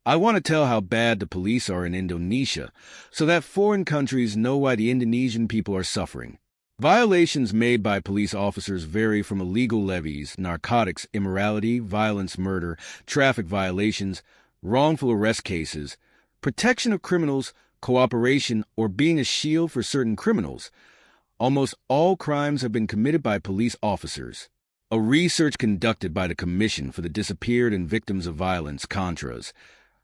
I want to tell how bad the police are in Indonesia, so that foreign countries know why the Indonesian people are suffering. Violations made by police officers vary from illegal levies, narcotics, immorality, violence, murder, traffic violations, wrongful arrest cases, protection of criminals, cooperation, or being a shield for certain criminals. Almost all crimes have been committed by police officers. A research conducted by the Commission for the Disappeared and Victims of Violence, Contras,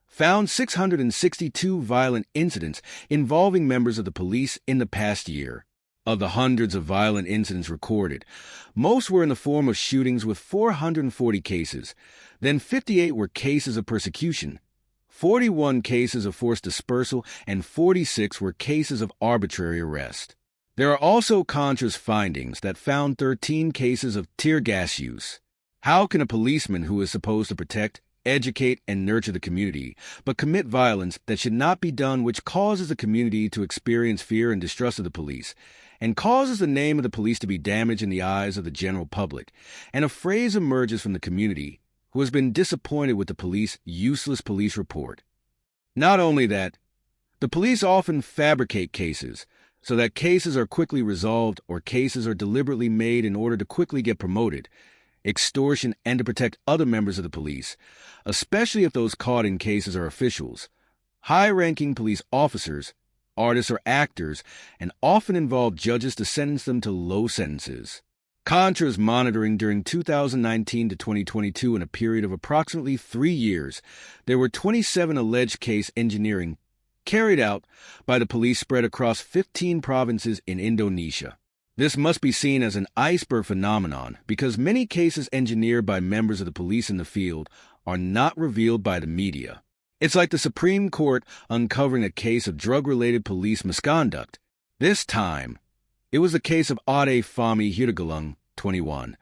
found 662 violent incidents involving members of the police in the past year. Of the hundreds of violent incidents recorded, most were in the form of shootings with 440 cases. Then 58 were cases of persecution, 41 cases of forced dispersal, and 46 were cases of arbitrary arrest. There are also Contra's findings that found 13 cases of tear gas use. How can a policeman who is supposed to protect, educate, and nurture the community, but commit violence that should not be done, which causes the community to experience fear and distrust of the police, and causes the name of the police to be damaged in the eyes of the general public? And a phrase emerges from the community who has been disappointed with the police useless police report. Not only that, the police often fabricate cases, so that cases are quickly resolved or cases are deliberately made in order to quickly get promoted, extortion, and to protect other members of the police, especially if those caught in cases are officials, high-ranking police officers, artists, or actors, and often involve judges to sentence them to low sentences. Contra's monitoring during 2019 to 2022, in a period of approximately 3 years, there were 27 alleged case engineering carried out by the police spread across 15 provinces in Indonesia. This must be seen as an iceberg phenomenon because many cases engineered by members of the police in the field are not revealed by the media. It's like the Supreme Court uncovering a case of drug-related police misconduct. This time, it was the case of Ade Fahmi Hidagalang, 21,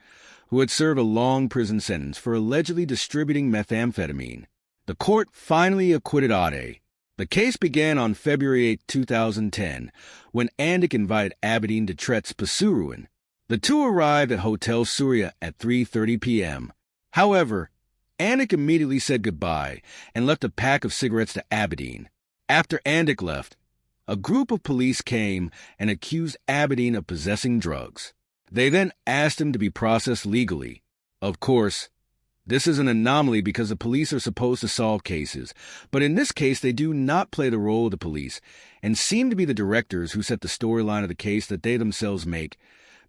who had served a long prison sentence for allegedly distributing methamphetamine. The court finally acquitted Ade. The case began on February 8, 2010, when Andik invited Abidine to Tret's Pasuruan. The two arrived at Hotel Surya at 3:30 p.m. However, Andik immediately said goodbye and left a pack of cigarettes to Abidine. After Andik left, a group of police came and accused Abidine of possessing drugs. They then asked him to be processed legally. Of course, this is an anomaly because the police are supposed to solve cases, but in this case they do not play the role of the police and seem to be the directors who set the storyline of the case that they themselves make.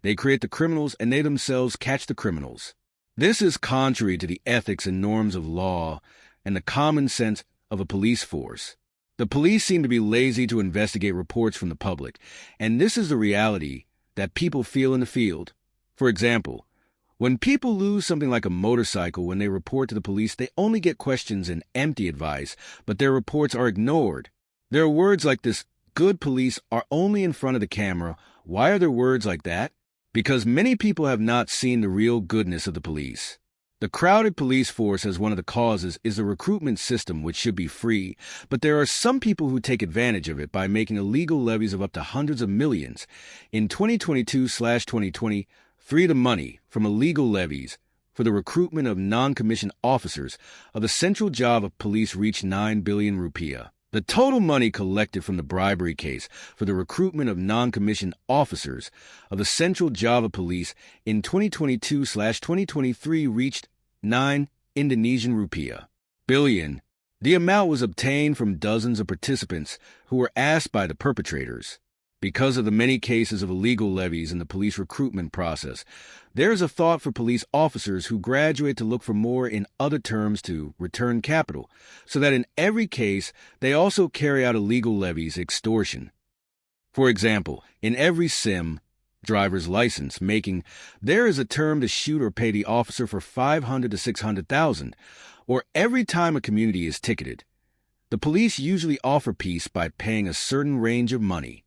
They create the criminals and they themselves catch the criminals. This is contrary to the ethics and norms of law and the common sense of a police force. The police seem to be lazy to investigate reports from the public, and this is the reality that people feel in the field. For example, when people lose something like a motorcycle when they report to the police, they only get questions and empty advice, but their reports are ignored. There are words like this: good police are only in front of the camera. Why are there words like that? Because many people have not seen the real goodness of the police. The crowded police force, as one of the causes, is the recruitment system, which should be free, but there are some people who take advantage of it by making illegal levies of up to hundreds of millions. In 2022/2023, the money from illegal levies for the recruitment of non-commissioned officers of the Central Java Police reached 9 billion rupiah. The total money collected from the bribery case for the recruitment of non-commissioned officers of the Central Java Police in 2022/2023 reached 9 Indonesian rupiah billion. The amount was obtained from dozens of participants who were asked by the perpetrators. Because of the many cases of illegal levies in the police recruitment process, there is a thought for police officers who graduate to look for more, in other terms, to return capital, so that in every case they also carry out illegal levies, extortion. For example, in every SIM, driver's license making, there is a term to shoot or pay the officer for 500 to 600,000, or every time a community is ticketed. The police usually offer peace by paying a certain range of money.